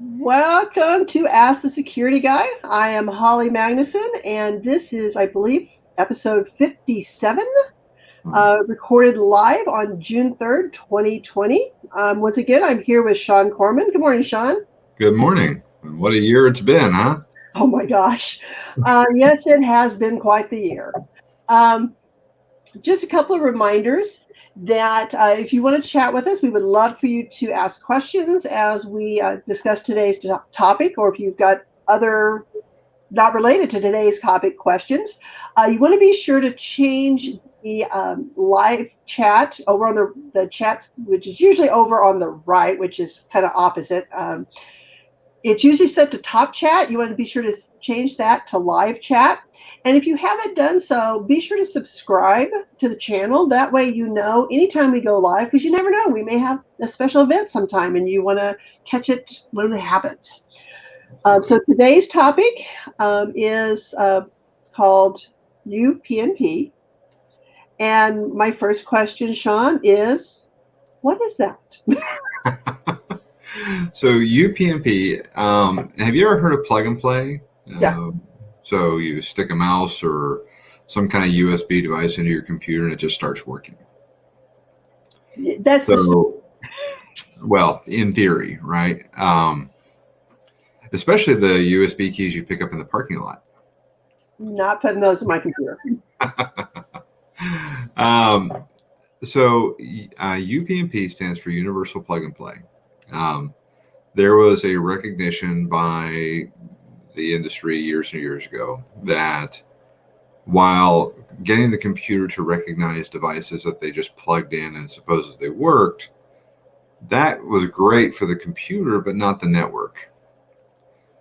Welcome to Ask the Security Guy. I am Holly Magnuson, and this is, I believe, episode 57, recorded live on June 3rd, 2020. Once again, I'm here with Sean Corman. Good morning, Sean. Good morning. What a year it's been, huh? Oh my gosh. Yes, it has been quite the year. Um, just a couple of reminders that if you want to chat with us, we would love for you to ask questions as we discuss today's topic, or if you've got other not related to today's topic questions. You want to be sure to change the live chat over on the chat, which is usually over on the right, which is kind of opposite. It's usually set to top chat. You want to be sure to change that to live chat. And if you haven't done so, be sure to subscribe to the channel. That way you know anytime we go live, because you never know, we may have a special event sometime and you want to catch it when it happens. So today's topic is called UPnP. And my first question, Sean, is what is that? So UPnP, have you ever heard of plug and play? Yeah. So you stick a mouse or some kind of USB device into your computer and it just starts working. That's Well, in theory, right? Especially the USB keys you pick up in the parking lot. not putting those in my computer. So UPnP stands for Universal Plug and Play. There was a recognition by the industry years and years ago that while getting the computer to recognize devices that they just plugged in and supposedly worked, that was great for the computer, but not the network.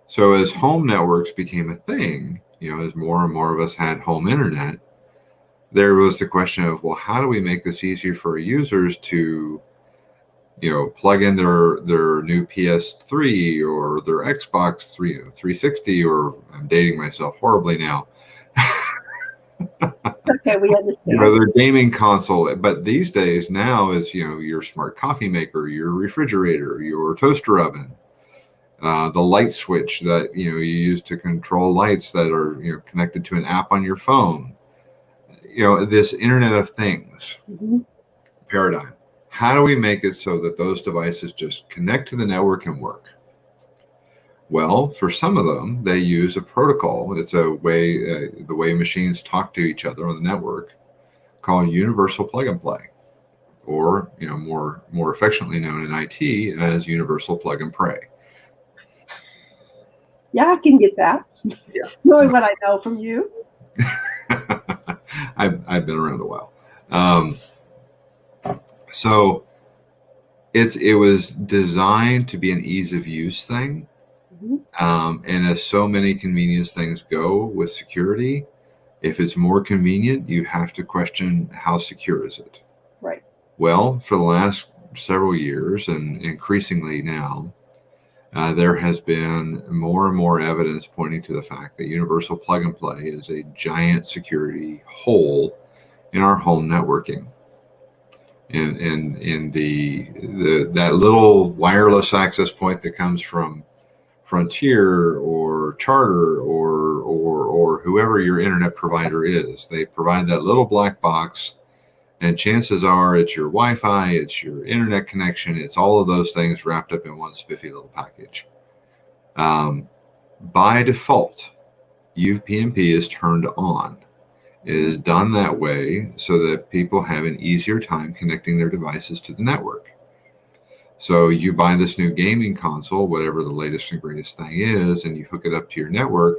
So as home networks became a thing, as more and more of us had home internet, there was the question of, well, how do we make this easier for users to plug in their new PS3 or their Xbox 360, or I'm dating myself horribly now. Okay, we understand. Their gaming console. But these days now is, your smart coffee maker, your refrigerator, your toaster oven, the light switch that, you use to control lights that are, connected to an app on your phone. This Internet of Things paradigm. How do we make it so that those devices just connect to the network and work? Well, for some of them, they use a protocol. It's a way, the way machines talk to each other on the network, called Universal Plug and Play, or more affectionately known in IT as Universal Plug and Pray. Yeah, I can get that. Yeah. Knowing what I know from you. I've been around a while. So it was designed to be an ease of use thing. And as so many convenience things go with security, if it's more convenient, you have to question how secure is it. Right. Well, for the last several years, and increasingly now, there has been more and more evidence pointing to the fact that Universal Plug and Play is a giant security hole in our home networking. And in that little wireless access point that comes from Frontier or Charter or whoever your internet provider is, they provide that little black box, and chances are it's your Wi-Fi, it's your internet connection, it's all of those things wrapped up in one spiffy little package. By default, UPnP is turned on. It is done that way so that people have an easier time connecting their devices to the network. So you buy this new gaming console, whatever the latest and greatest thing is, and you hook it up to your network.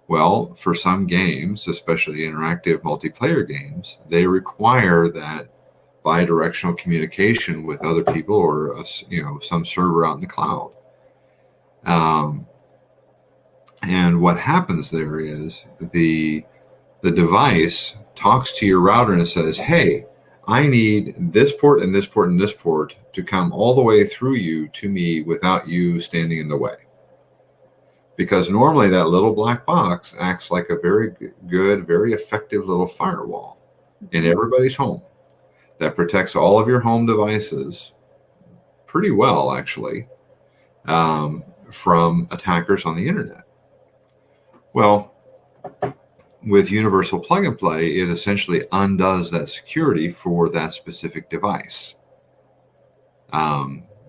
Well, for some games, especially interactive multiplayer games, they require that bi-directional communication with other people or some server out in the cloud. And what happens there is the device talks to your router and says, hey, I need this port and this port and this port to come all the way through you to me without you standing in the way. Because normally that little black box acts like a very good, very effective little firewall in everybody's home that protects all of your home devices pretty well, actually, from attackers on the internet. Well, with universal plug and play, it essentially undoes that security for that specific device.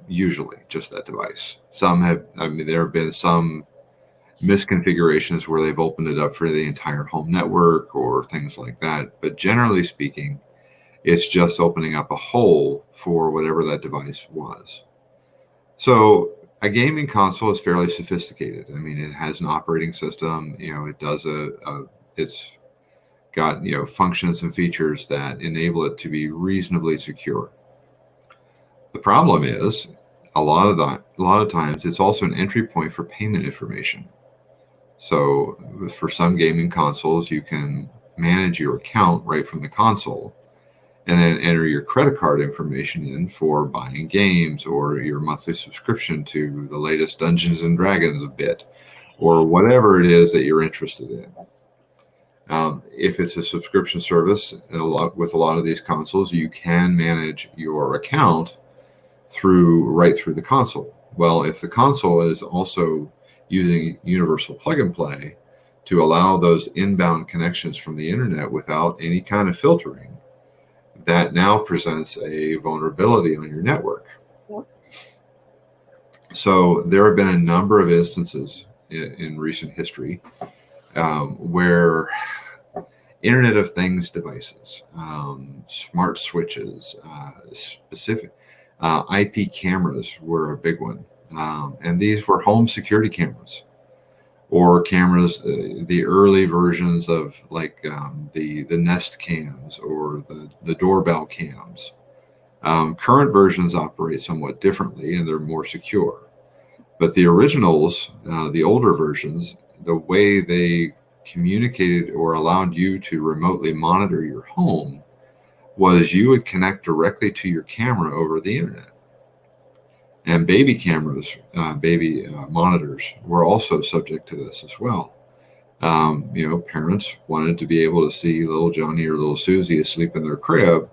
Usually just that device. There have been some misconfigurations where they've opened it up for the entire home network or things like that. But generally speaking, it's just opening up a hole for whatever that device was. So a gaming console is fairly sophisticated. I mean, it has an operating system. It does it's got functions and features that enable it to be reasonably secure. The problem is a lot of times it's also an entry point for payment information. So for some gaming consoles, you can manage your account right from the console and then enter your credit card information in for buying games or your monthly subscription to the latest Dungeons and Dragons bit or whatever it is that you're interested in. If it's a subscription service, with a lot of these consoles, you can manage your account right through the console. Well, if the console is also using universal plug and play to allow those inbound connections from the internet without any kind of filtering, that now presents a vulnerability on your network. Yep. So there have been a number of instances in recent history where Internet of Things devices, smart switches, specific IP cameras were a big one. And these were home security cameras or cameras, the early versions of like the Nest cams or the doorbell cams. Current versions operate somewhat differently and they're more secure. But the originals, the older versions, the way they communicated or allowed you to remotely monitor your home was you would connect directly to your camera over the internet. And baby cameras, baby monitors were also subject to this as well. Parents wanted to be able to see little Johnny or little Susie asleep in their crib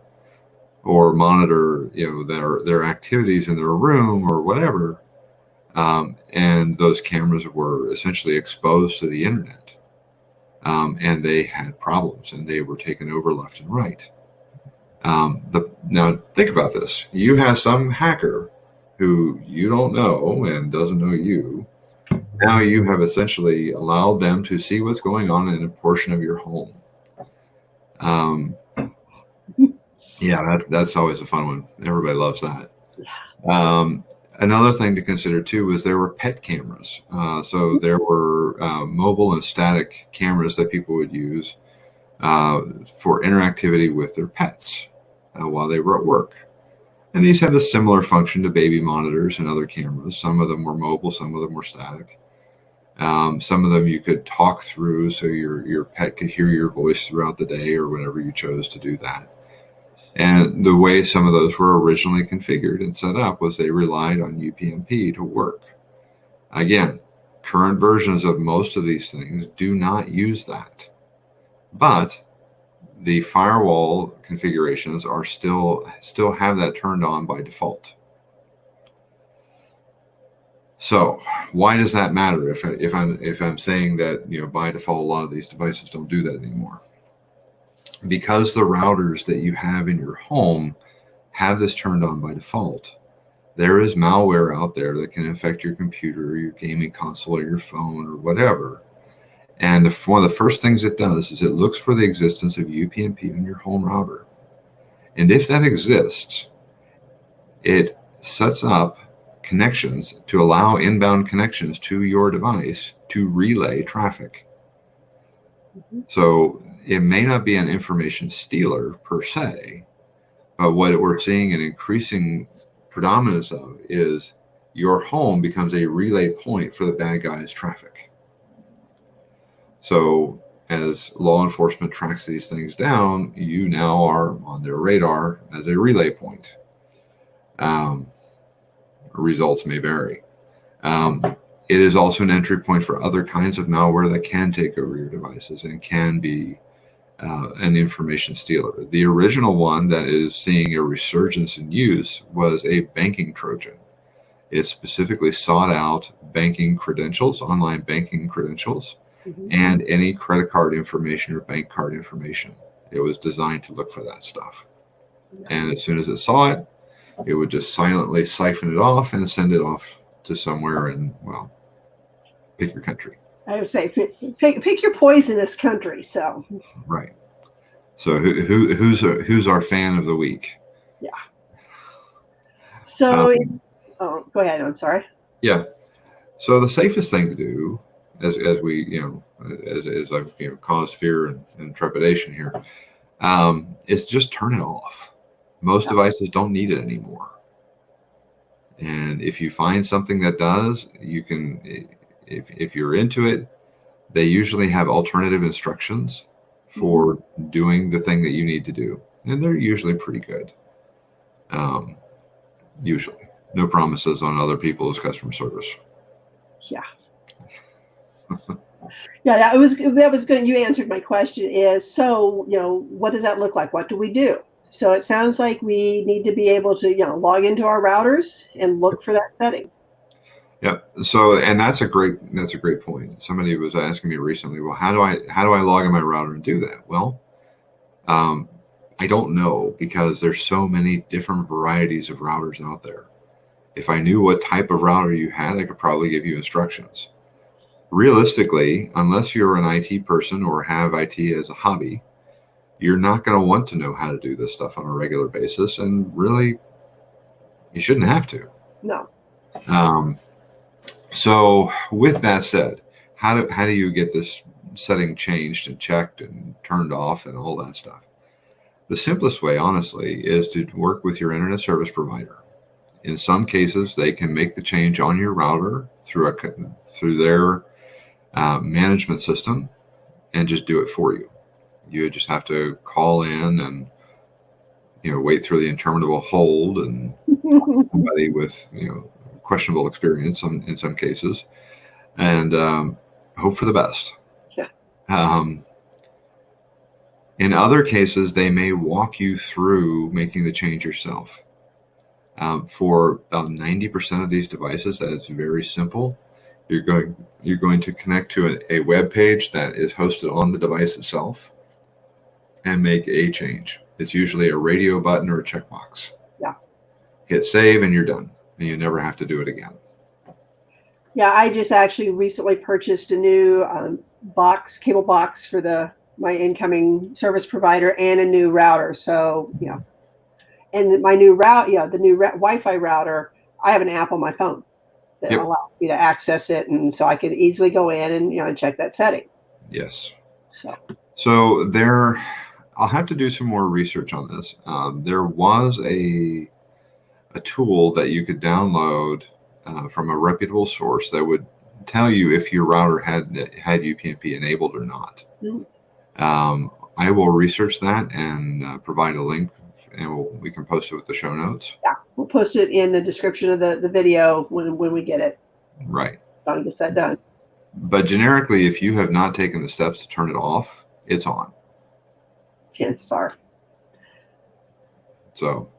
or monitor, their activities in their room or whatever. And those cameras were essentially exposed to the internet. And they had problems and they were taken over left and right. Now think about this. You have some hacker who you don't know and doesn't know you. Now you have essentially allowed them to see what's going on in a portion of your home. That's always a fun one. Everybody loves that. Another thing to consider too was there were pet cameras. So there were mobile and static cameras that people would use for interactivity with their pets while they were at work. And these had a similar function to baby monitors and other cameras. Some of them were mobile, some of them were static. Some of them you could talk through so your pet could hear your voice throughout the day or whenever you chose to do that. And the way some of those were originally configured and set up was they relied on UPnP to work. Again, current versions of most of these things do not use that. But the firewall configurations are still have that turned on by default. So why does that matter if I'm saying that by default a lot of these devices don't do that anymore? Because the routers that you have in your home have this turned on by default. There is malware out there that can infect your computer or your gaming console or your phone or whatever. And one of the first things it does is it looks for the existence of UPnP in your home router. And if that exists, it sets up connections to allow inbound connections to your device to relay traffic. Mm-hmm. So it may not be an information stealer per se, but what we're seeing an increasing predominance of is your home becomes a relay point for the bad guys' traffic. So as law enforcement tracks these things down, you now are on their radar as a relay point. Results may vary. It is also an entry point for other kinds of malware that can take over your devices and can be an information stealer. The original one that is seeing a resurgence in use was a banking Trojan. It specifically sought out banking credentials, online banking credentials, Mhm. and any credit card information or bank card information. It was designed to look for that stuff. And as soon as it saw it, it would just silently siphon it off and send it off to somewhere in, well, pick your country. I would say pick your poisonous country. So Right. So who's our fan of the week? yeah. So Um, go ahead. I'm sorry. yeah. So the safest thing to do, as we as I've caused fear and trepidation here, is just turn it off. Most Yeah. devices don't need it anymore. And if you find something that does, you can, if you're into it, they usually have alternative instructions for doing the thing that you need to do. And they're usually pretty good. Usually. No promises on other people's customer service. Yeah. Yeah, that was good. You answered my question. Is so what does that look like? What do we do? So it sounds like we need to be able to log into our routers and look for that setting. Yep. So, and that's a great point. Somebody was asking me recently, well, how do I log in my router and do that? Well, I don't know, because there's so many different varieties of routers out there. If I knew what type of router you had, I could probably give you instructions. Realistically, unless you're an IT person or have IT as a hobby, you're not going to want to know how to do this stuff on a regular basis. And really, you shouldn't have to. No. So with that said, how do you get this setting changed and checked and turned off and all that stuff? The simplest way, honestly, is to work with your internet service provider. In some cases, they can make the change on your router through their management system and just do it for you. You just have to call in and wait through the interminable hold and somebody with questionable experience in some cases, and hope for the best. Yeah. In other cases, they may walk you through making the change yourself. For about 90% of these devices, that is very simple. You're going to connect to a web page that is hosted on the device itself and make a change. It's usually a radio button or a checkbox. Yeah. Hit save and you're done, and you never have to do it again. Yeah, I just actually recently purchased a new cable box for my incoming service provider and a new router. So and my new the new Wi-Fi router, I have an app on my phone that allows me to access it, and so I could easily go in and check that setting. Yes. So there, I'll have to do some more research on this. There was a tool that you could download from a reputable source that would tell you if your router had UPnP enabled or not. I will research that and provide a link, and we can post it with the show notes. Yeah, we'll post it in the description of the video when we get it. Right. Don gets that done. But generically, if you have not taken the steps to turn it off, it's on. Chances are. So,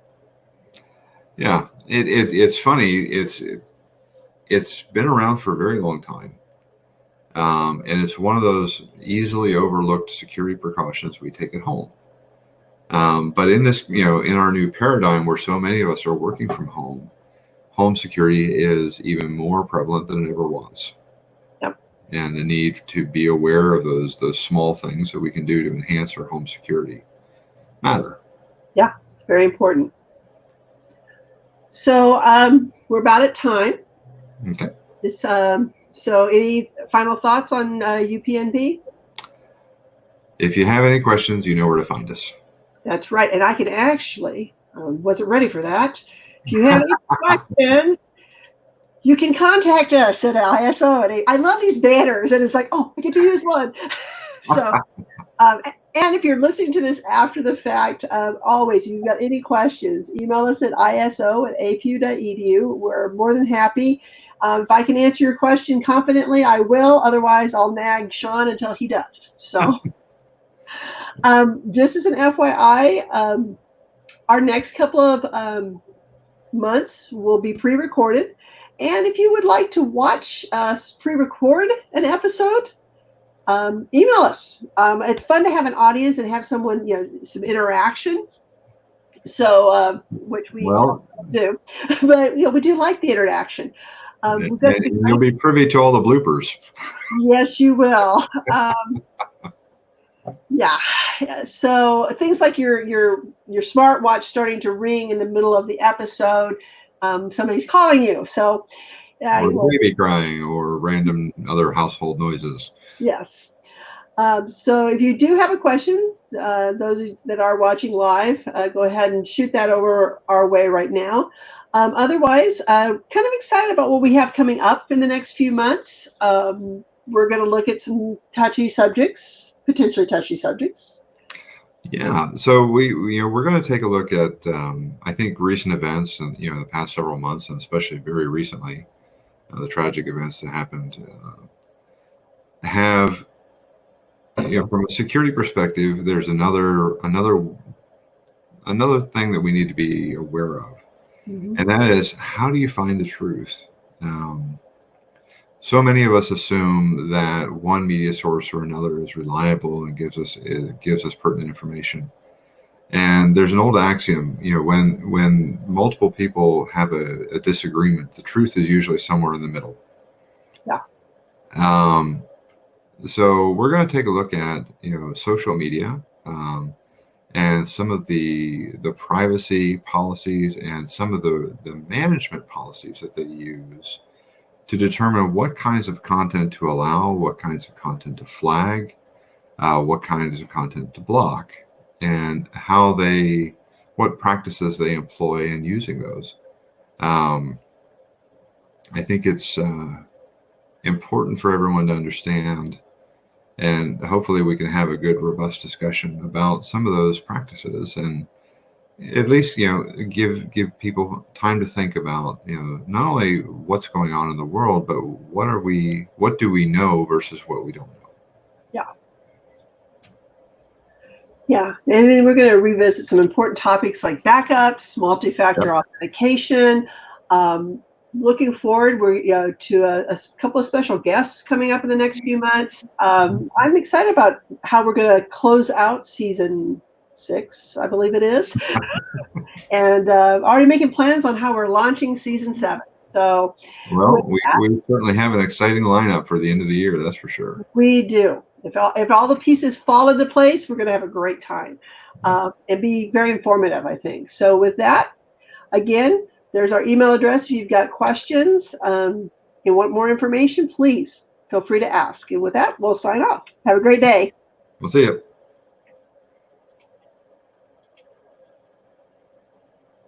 yeah, it's funny. It's been around for a very long time. And it's one of those easily overlooked security precautions we take at home. But in this, in our new paradigm where so many of us are working from home security is even more prevalent than it ever was. Yep. And the need to be aware of those small things that we can do to enhance our home security matter. Yeah, it's very important. So we're about at time. Okay. So any final thoughts on UPnP? If you have any questions, you know where to find us. That's right. And I can actually, wasn't ready for that. If you have any questions, you can contact us at ISO. I love these banners, and it's like, oh, I get to use one. So, and if you're listening to this after the fact, always, if you've got any questions, email us at iso@apu.edu. We're more than happy. If I can answer your question confidently, I will. Otherwise, I'll nag Sean until he does. So, just as an FYI, our next couple of months will be pre-recorded. And if you would like to watch us pre-record an episode, email us. It's fun to have an audience and have someone, some interaction. So, which we do, but we do like the interaction. And you'll be privy to all the bloopers. Yes, you will. Yeah. So things like your smartwatch starting to ring in the middle of the episode, somebody's calling you. So, or baby crying, or random other household noises. Yes. So if you do have a question, those that are watching live, go ahead and shoot that over our way right now. Otherwise, kind of excited about what we have coming up in the next few months. We're going to look at some potentially touchy subjects. Yeah, so we're going to take a look at I think recent events and the past several months, and especially very recently, the tragic events that happened have. From a security perspective, there's another thing that we need to be aware of, and that is, how do you find the truth? So many of us assume that one media source or another is reliable and gives us pertinent information. And there's an old axiom, when multiple people have a disagreement, the truth is usually somewhere in the middle. Yeah. So we're going to take a look at social media and some of the privacy policies and some of the management policies that they use to determine what kinds of content to allow, what kinds of content to flag, what kinds of content to block, and what practices they employ in using those. I think it's important for everyone to understand. And hopefully we can have a good, robust discussion about some of those practices, and at least give people time to think about not only what's going on in the world, but what do we know versus what we don't know. Yeah, and then we're going to revisit some important topics like backups, multi-factor authentication. Looking forward, we're to a couple of special guests coming up in the next few months. I'm excited about how we're going to close out season 6, I believe it is, and already making plans on how we're launching season 7. So, well, we certainly have an exciting lineup for the end of the year. That's for sure. We do. If all the pieces fall into place, we're going to have a great time and be very informative, I think. So with that, again, there's our email address. If you've got questions and want more information, please feel free to ask. And with that, we'll sign off. Have a great day. We'll see you.